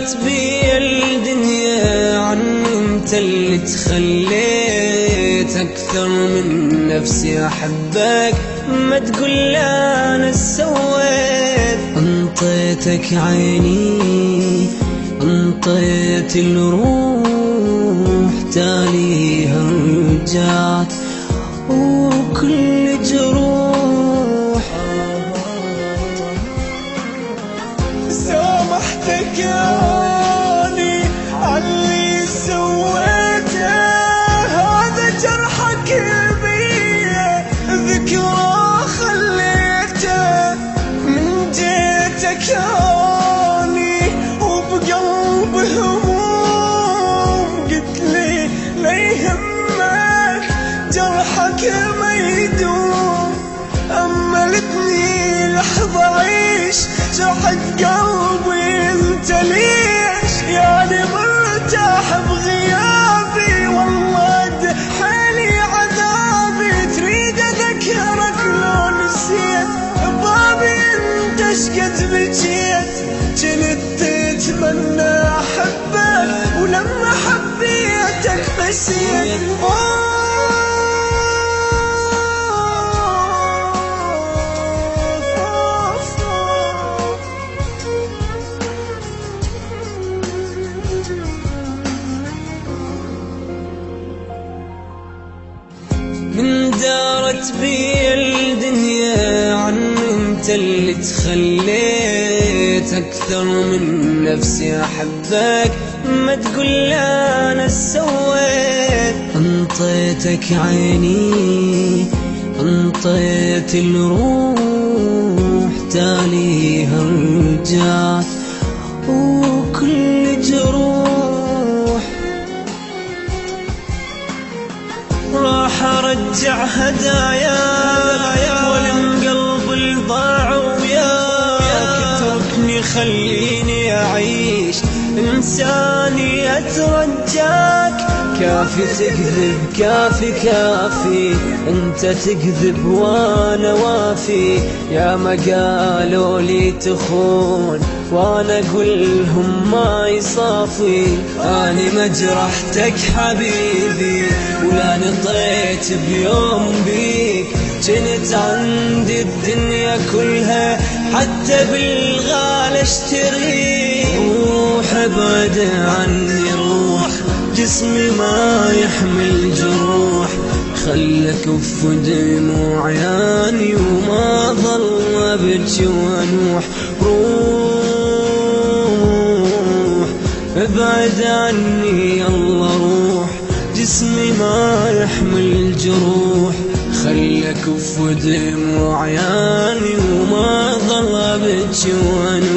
دارت بي الدنيا عني انت اللي تخليت اكثر من نفسي احبك، ما تقول لا انا سويت. انطيتك عيني انطيت الروح، تاليها رجعت وكل جروح. سامحتك ياني عاللي سويته، هذا جرحك بيه ذكرى خليته. من جيتك ياني وبقلب هموم، قلت لي لا يهمك جرحك ما يدوم. أملتني لحظة عيش جرحت قلبي انت ليش، يعني مرتاح بغيابي والله حالي عذابي. تريد اذكرك لو نسيت بابي انت شقد بجيت، كنت تتمنى احبك ولما حبيتك نسيت. من دارت بي الدنيا عني انت اللي تخليت اكثر من نفسي احبك، ما تقول لا انا سويت. انطيتك عيني انطيت الروح، تاليها رجعت وكل جروح. راح ارجع هدايا ولم قلب الضاع وياك، اتركني خليني اعيش انساني اترجاك. كافي تكذب كافي كافي، انت تكذب وانا وافي. يا ما قالوا لي تخون وانا اقولهم ما يصافي. اني ما جرحتك حبيبي ولا نطيت بيوم بيك، كنت عندي الدنيا كلها حتى بالغالي اشتريك. روح ابعد عني روح، جسمي ما يحمل جروح. خلك اف دموع عياني وما ظل ابكي وانوح. روح ابعد عني يلا روح، جسمي ما يحمل جروح. خلك اف دموع عياني وما ظل ابكي وانوح.